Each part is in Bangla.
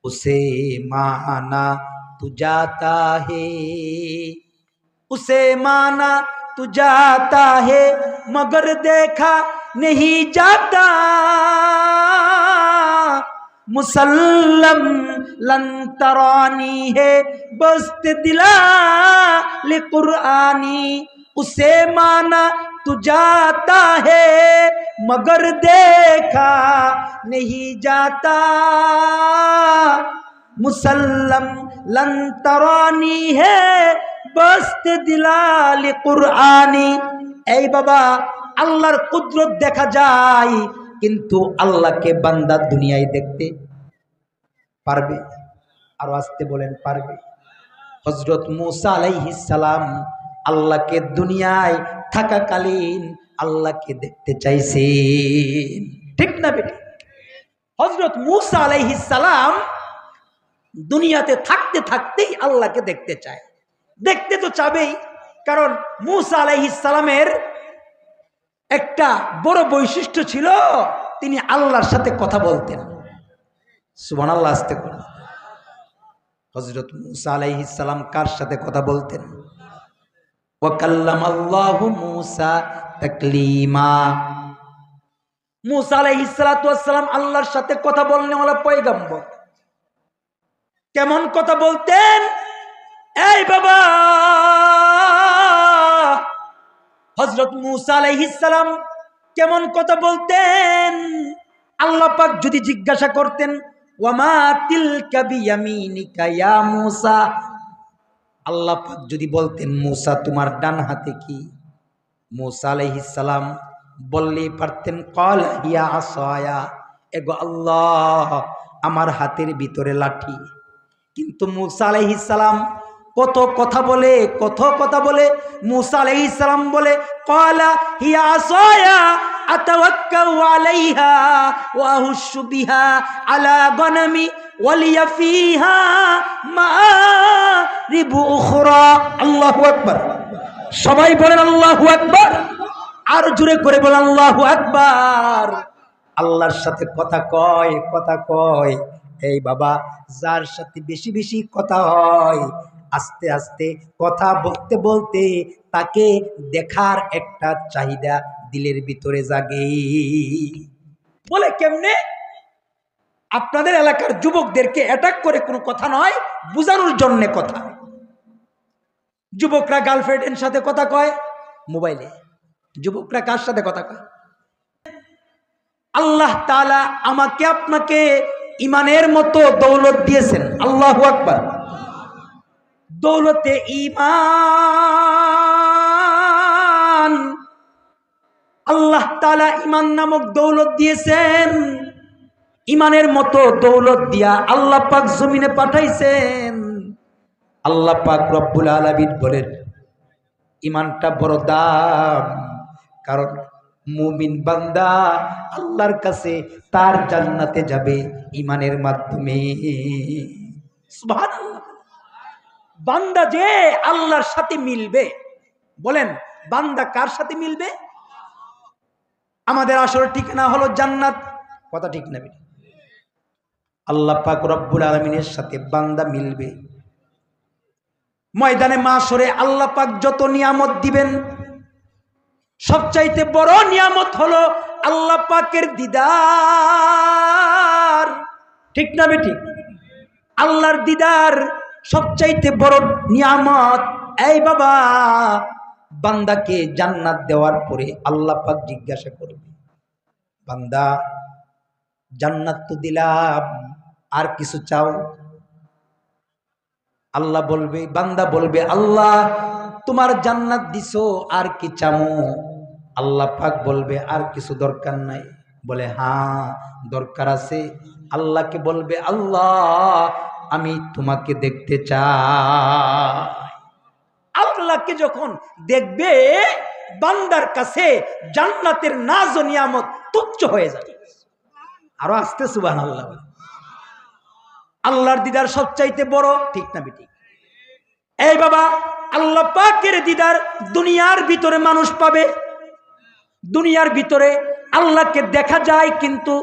उसे माना तू जाता है, उसे माना तू जाता है, मगर देखा नहीं जाता। मुसल्लम लन तरानी है बस्त दिला ले कुरानी, उसे माना तू जाता है मगर देखा नहीं जाता। मुसल्लम लन तरानी है बस्त दिलाल कुरआनी। এই বাবা, আল্লাহর কুদরত দেখা যায়, কিন্তু আল্লাহকে বান্দা দুনিয়ায় দেখতে পারবে? আরো আসতে বলেন, পারবে? হযরত মূসা আলাইহিস সালাম আল্লাহকে দুনিয়ায় থাকাকালীন আল্লাহকে দেখতে চাইছেন, ঠিক না বেটি? হযরত মূসা আলাইহিস সালাম দুনিয়াতে থাকতে থাকতেই আল্লাহকে দেখতে চায়। দেখতে তো চাবেই, কারণ মূসা আলাইহিস সালামের একটা বড় বৈশিষ্ট্য ছিল, তিনি আল্লাহর সাথে কথা বলতেন। সুবহানাল্লাহ, আস্তে করে। হযরত মূসা আলাইহিস সালাম কার সাথে কথা বলতেন? ওয়া কাল্লামাল্লাহু মূসা তাকলিমা। মূসা আলাইহিস সালাতু ওয়াস সালাম আল্লাহর সাথে কথা বলনে ওয়ালা পয়গম্বর। কেমন কথা বলতেন? এই বাবা, হযরত মূসা আলাইহিস সালাম কেমন কথা বলতেন? আল্লাহ পাক যদি জিজ্ঞাসা করতেন, ওয়ামা তিলকা বিয়ামিনিকা ইয়া মূসা, আল্লাহ পাক যদি বলতেন, মূসা তোমার ডান হাতে কি? মূসা আলাইহিস সালাম বললেই পারতেন, ক্বাল হিয়া আসায়া, এগো আল্লাহ, আমার হাতের ভিতরে লাঠি। কিন্তু মূসা আলাইহিস সালাম কত কথা বলে, কত কথা বলে। মূসা আলাইহিস সালাম বলে, ক্বালা হিয়া আসায়া আতাওয়াক্কাউ আলাইহা ওয়া আহুশু বিহা আলা গনামি ওয়ালিয়া ফিহা মাআরিবু উখরা। আল্লাহু আকবার। সবাই বলেন আল্লাহু আকবার। আর জোরে করে বলেন আল্লাহু আকবার। আল্লাহর সাথে কথা কয়, কথা কয়। এই বাবা, যার সাথে বেশি বেশি কথা হয়, আস্তে আস্তে কথা বলতে বলতে তাকে দেখার একটা চাহিদা দিলের ভিতরে জাগে। বলে কেমনে? আপনাদের এলাকার যুবকদেরকে অ্যাটাক করে কোনো কথা নয়, বোঝানোর জন্য কথা। যুবকরা গার্লফ্রেন্ডের সাথে কথা কয় মোবাইলে। যুবকরা কার সাথে কথা কয়? আল্লাহ তাআলা আমাকে আপনাকে ইমানের মতো দৌলত দিয়েছেন। আল্লাহু আকবার। দৌলতে ঈমান, আল্লাহ তাআলা ঈমান নামক দৌলত দিয়েছেন। ঈমানের মতো দৌলত দিয়া আল্লাহ পাক জমিনে পাঠাইছেন। আল্লাহ পাক রব্বুল আলামিন বলেন, ঈমানটা বড় দাম, কারণ মুমিন বান্দা আল্লাহর কাছে তার জান্নাতে যাবে ঈমানের মাধ্যমে। সুবহানাল্লাহ। বান্দা যে আল্লাহর সাথে মিলবে, বলেন বান্দা কার সাথে মিলবে? আমাদের আসল ঠিকানা হলো জান্নাত। কথা ঠিক না? আল্লাহ পাক রব্বুল আলামিনের সাথে বান্দা মিলবে। ময়দানে মাশরে আল্লাহ পাক যত নিয়ামত দিবেন, সবচাইতে বড় নিয়ামত হলো আল্লাহ পাকের দিদার। ঠিক না বেঠিক? আল্লাহর দিদার সবচাইতে বড় নিয়ামত। এই বাবা, বান্দাকে জান্নাত দেওয়ার পরে আল্লাহ পাক জিজ্ঞাসা করবে, বান্দা জান্নাত তো দিলাম, আর কিছু চাও? আল্লাহ বলবে, বান্দা বলবে, আল্লাহ তোমার জান্নাত দিছো, আর কি চামো? আল্লাহ পাক বলবে, আর কিছু দরকার নাই। বলে, হ্যাঁ দরকার আছে। আল্লাহকে বলবে, আল্লাহ আমি তোমাকে দেখতে চাই। আল্লাহকে যখন দেখবে, বান্দার কাছে জান্নাতের নাজ ও নিয়ামত তুচ্ছ হয়ে যাবে। আরো আসতে সুবহানাল্লাহ। আল্লাহর দিদার সবচাইতে বড়, ঠিক না বেটি? এই বাবা, আল্লাহ পাকের দিদার দুনিয়ার ভিতরে মানুষ পাবে। দুনিয়ার ভিতরে আল্লাহকে দেখা যায়, কিন্তু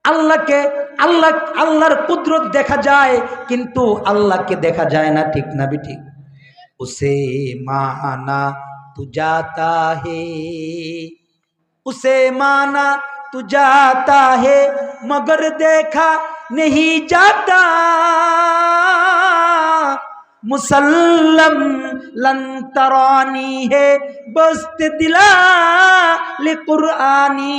আল্লাহকে আল্লাহর কুদরত দেখা যায়, কিন্তু আল্লাহকে দেখা যায় না, ঠিক না বেঠিক? উসে মানা তু জাতা হে, उसे माना तू जाता है मगर देखा नहीं जाता, मुसल्लम लन तरानी है बस्त दिला ले कुरानी,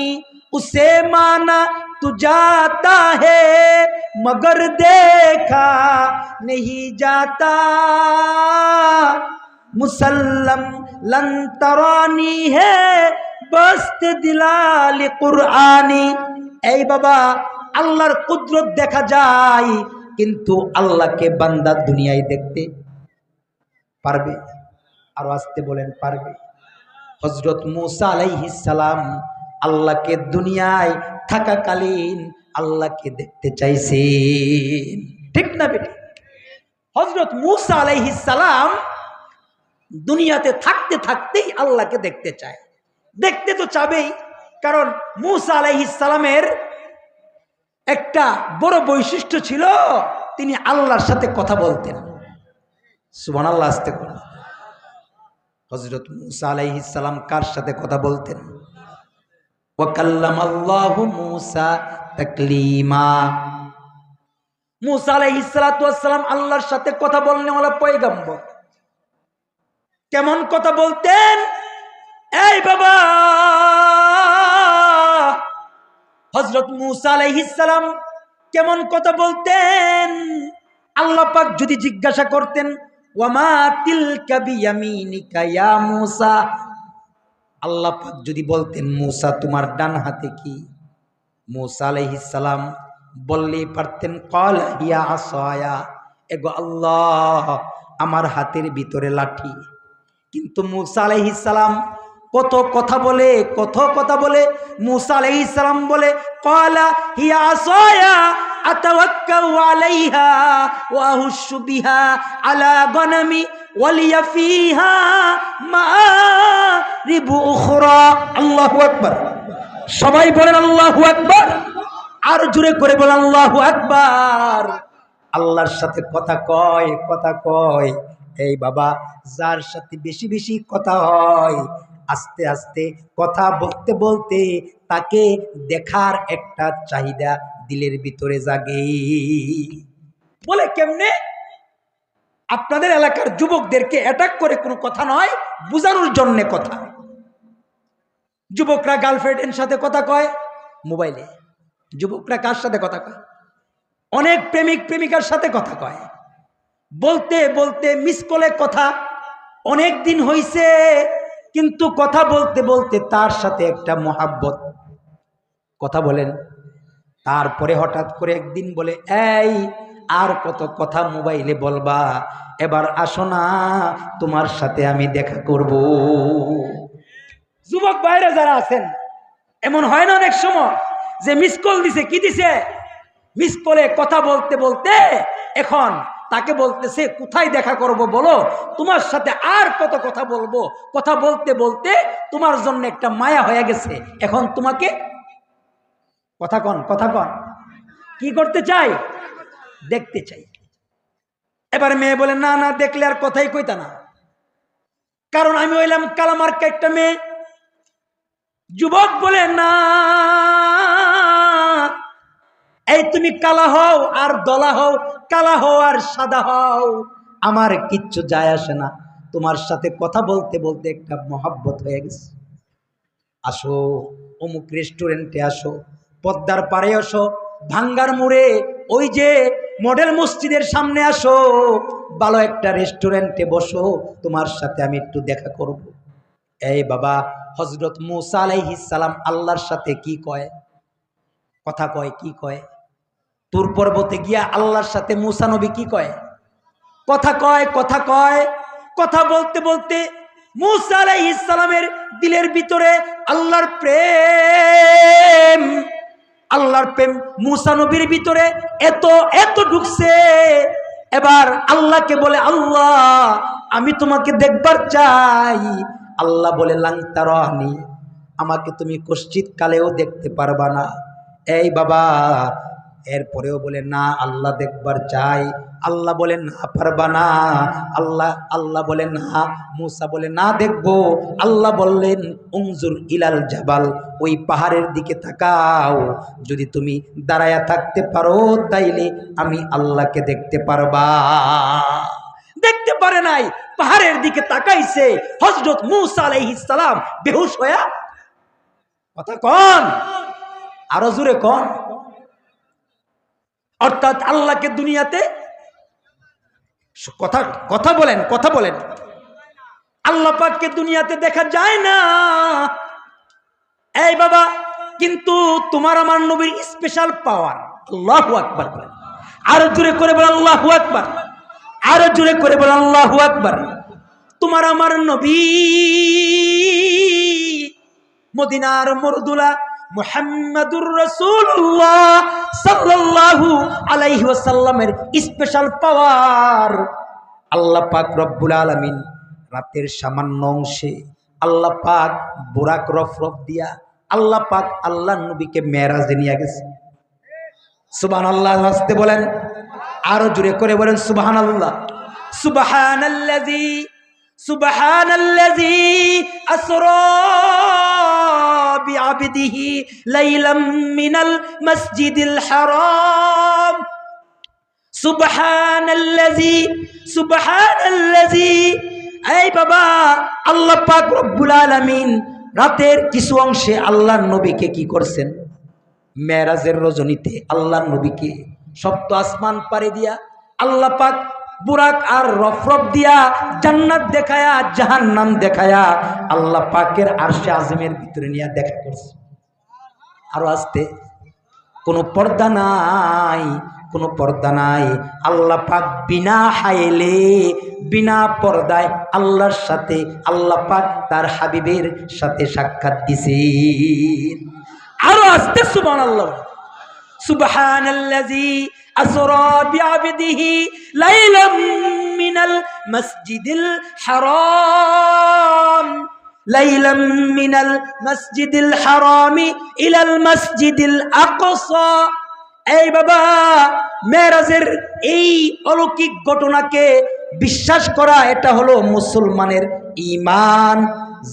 उसे माना तू जाता है मगर देखा नहीं जाता, मुसल्लम लन तरानी है बस्त दिलाली कुरआनी। এই বাবা, আল্লাহর কুদরত দেখা যায়, কিন্তু আল্লাহকে বান্দা দুনিয়ায় দেখতে পারবে? আর আসতে বলেন, পারবে? হযরত মূসা আলাইহিস সালাম আল্লাহকে দুনিয়ায় থাকাকালীন আল্লাহকে দেখতে চাইছেন, ঠিক না বেটি? হযরত মূসা আলাইহিস সালাম দুনিয়াতে থাকতে থাকতেই আল্লাহকে দেখতে চায়। দেখতে তো চাবেই, কারণ মূসা আলাইহিস সালামের একটা বড় বৈশিষ্ট্য ছিল, তিনি আল্লাহর সাথে কথা বলতেন। সুবহানাল্লাহ, আস্তে করে। হযরত মূসা আলাইহিস সালাম কার সাথে কথা বলতেন? ওয়া কাল্লামাল্লাহু মূসা তাকলিমা। মূসা আলাইহিস সালাতু ওয়াস সালাম আল্লাহর সাথে কথা বলনেওয়ালা পয়গম্বর। কেমন কথা বলতেন? এই বাবা, হযরত মূসা আলাইহিস সালাম কেমন কথা বলতেন? আল্লাহ পাক যদি জিজ্ঞাসা করতেন, ওয়ামা তিলকা বিয়ামিনিকা ইয়া মূসা, আল্লাহ পাক যদি বলতেন, মূসা তোমার ডান হাতে কি? মূসা আলাইহিস সালাম বললেই পারতেন, ক্বালা হিয়া আসায়া, এগো আল্লাহ, আমার হাতের ভিতরে লাঠি। কিন্তু মূসা আলাইহিস সালাম কত কথা বলে, কত কথা বলে। মূসা আলাইহিস সালাম বলে, ক্বালা হিয়া আসায়া আতাওয়াক্কাউ আলাইহা ওয়া আহুশু বিহা আলা গনামি ওয়ালিয়া ফিহা মাআরিবু উখরা। আল্লাহু আকবার। সবাই বলেন আল্লাহু আকবার। আর জোরে করে বলেন আল্লাহু আকবার। আল্লাহর সাথে কথা কয়, কথা কয়। এই বাবা, যার সাথে বেশি বেশি কথা হয়, আস্তে আস্তে কথা বলতে বলতে তাকে দেখার একটা চাহিদা দিলের ভিতরে জাগে। বলে কেমনে? আপনাদের এলাকার যুবকদেরকে অ্যাটাক করে কোনো কথা নয়, বুঝানোর জন্য কথা। যুবকরা গার্লফ্রেন্ডের সাথে কথা কয় মোবাইলে। যুবকরা কার সাথে কথা কয়? অনেক প্রেমিক প্রেমিকার সাথে কথা কয়। বলতে বলতে মিস কলে কথা, অনেক দিন হইছে, কিন্তু কথা বলতে বলতে তার সাথে একটা মহাব্বত, কথা বলেন। তারপরে হঠাৎ করে একদিন বলে, এই আর কত কথা মোবাইলে বলবা, এবার আসো না, তোমার সাথে আমি দেখা করব। যুবক বাইরে যারা আছেন, এমন হয় না অনেক সময় যে মিস কল দিছে, কি দিছে? মিস কলে কথা বলতে বলতে এখন তাকে বলতেছে, কোথায় দেখা করব বলো, তোমার সাথে আর কত কথা বলবো। কথা বলতে বলতে তোমার জন্য একটা মায়া হয়ে গেছে, এখন তোমাকে কথা কন, কথা কন, কি করতে চাই? দেখতে চাই। এবার মেয়ে বলে, না না, দেখলে আর কথাই কইতা না, কারণ আমি হইলাম কালামার্কা একটা মেয়ে। যুবক বলে, না, এই তুমি কালা হও আর দলা হও, কালা হও আর সাদা হও, আমার কিচ্ছু যায় আসে না, তোমার সাথে কথা বলতে বলতে একটা মহাব্বত হয়ে গেছে। আসো অমুক রেস্টুরেন্টে, আসো পদ্মার পাড়ে, আসো ভাঙ্গার মোড়ে, ওই যে মডেল মসজিদের সামনে আসো, ভালো একটা রেস্টুরেন্টে বসো, তোমার সাথে আমি একটু দেখা করব। এই বাবা, হযরত মূসা আলাইহিস সালাম আল্লাহর সাথে কি কয়? কথা কয়। কি কয়? তুর পর্বতে গিয়া আল্লাহর সাথে মূসা নবী কি কয়? কথা কয়, কথা কয়। কথা বলতে বলতে মূসা আলাইহিস সালামের দিলের ভিতরে আল্লাহর প্রেম, আল্লাহর প্রেম মূসা নবীর ভিতরে এত এত ঢুকছে। এবার আল্লাহকে বলে, আল্লাহ, আমি তোমাকে দেখবার চাই। আল্লাহ বলে, লাং তারানি, আমাকে তুমি কশ্চিৎ কালেও দেখতে পারবা না। এই বাবা, এরপরেও বলে না আল্লাহ দেখবার চাই। আল্লাহ বলেন না পারবা না। আল্লাহ বলেন না। মুসা বলে না দেখবো। আল্লাহ বললেন উনজুর ইলাল জাবাল, ওই পাহাড়ের দিকে তাকাও, যদি তুমি দাঁড়ায়া থাকতে পারো তাইলে আমি আল্লাহকে দেখতে পারবা। দেখতে পারে নাই, পাহাড়ের দিকে তাকাইছে। হযরত মুসা আলাইহিস সালাম বেহুশ হয়ে, কথা কোন, আরো জোরে কোন। অর্থাৎ আল্লাহকে দুনিয়াতে কথা বলেন আল্লাহ পাককে দুনিয়াতে দেখা যায় না। এই বাবা, কিন্তু তোমার আমার নবীর স্পেশাল পাওয়ার। আল্লাহু আকবার বলেন, আরো জোরে করে বলেন আল্লাহু আকবার, আরো জোরে করে বলেন আল্লাহু আকবার। তোমার আমার নবী মদিনার মরদুলা মুহাম্মাদুর রাসূলুল্লাহ সাল্লাল্লাহু আলাইহি ওয়াসাল্লামের স্পেশাল পাওয়ার। আল্লাহ পাক রব্বুল আলামিন রাতের সামান্য অংশে আল্লাহ পাক বুরাক রফরফ দিয়া আল্লাহ পাক আল্লাহর নবীকে মেরাজে নিয়ে গেছে। সুবহানাল্লাহ, আসতে বলেন, আরো জোরে করে বলেন সুবহানাল্লাহ। সুবহানাল্লাযী আসরা বিআবদিহি লাইলাম মিনাল মাসজিদিল হারাম। সুবহানাল্লাযী। এই বাবা, আল্লাহ পাক রব্বুল আলামিন রাতের কিছু অংশে আল্লাহর নবীকে কি করছেন? মেরাজের রজনীতে আল্লাহর নবীকে সপ্ত আসমান পাড়ি দিয়া আল্লাহ পাক বুরাক আর রফরফ দিয়া জান্নাত দেখায়া জাহান্নাম দেখায়া আল্লাহ পাকের আরশে আযমের ভিতরে নিয়ে দেখা করছে। আরো আসতে, কোনো পর্দা নাই, কোনো পর্দা নাই। আল্লাহ পাক বিনা হাইলে বিনা পর্দায় আল্লাহর সাথে আল্লাহ পাক তার হাবিবের সাথে সাক্ষাৎ দিছে। আরো আসতে সুবহানাল্লাহ। সুবহানাল্লাযী আসরা বিআবদিহি লাইলাম মিনাল মাসজিদিল হারাম, লাইলাম মিনাল মাসজিদিল হারামি ইলাল মাসজিদিল আকসা। এই বাবা, মেরাজের এই অলৌকিক ঘটনাকে বিশ্বাস করা, এটা হলো মুসলমানের ঈমান।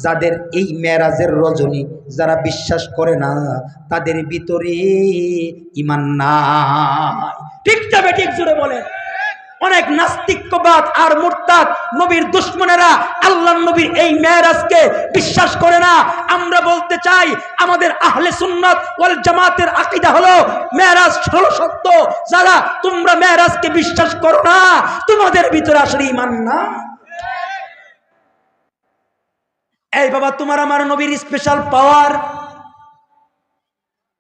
যাদের এই মেরাজের রজনী যারা বিশ্বাস করে না, তাদের ভিতরে ঈমান নাই। ঠিক যাবে, ঠিক জোরে বলেন। অনেক নাস্তিকবাদ আর মুরতাদ নবীর দুশমনেরা আল্লাহর নবীর এই মেরাজকে বিশ্বাস করে না। আমরা বলতে চাই, আমাদের আহলে সুন্নাত ওয়াল জামাতের আকীদা হলো মেরাজ হলো সত্য। যারা তোমরা মেরাজকে বিশ্বাস করো না, তোমাদের ভিতরে আসলে ঈমান না। এই বাবা, তোমার আমার নবীর স্পেশাল পাওয়ার।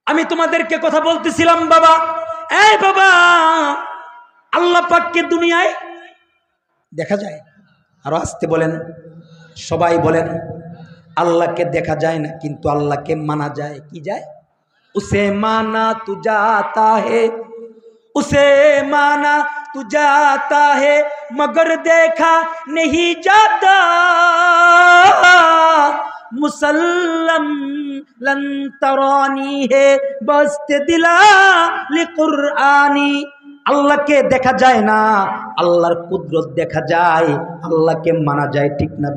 আমি তোমাদেরকে কথা বলতেছিলাম বাবা, এই বাবা, আল্লাহ পাককে দুনিয়ায় দেখা যায়। আরো আসতে বলেন, সবাই বলেন, আল্লাহকে দেখা যায় না কিন্তু আল্লাহকে মানা যায়। কি যায়? উসে মানা তু জাতা হে, উসে মানা तू जाता है मगर देखा नहीं जाता, मुसल्लम लन तरानी है बस्ते दिला लिकुरआनी। আল্লাহকে দেখা যায় না, আল্লাহর কুদরত দেখা যায়, আল্লাহকে মানা যায়। ঠিক না?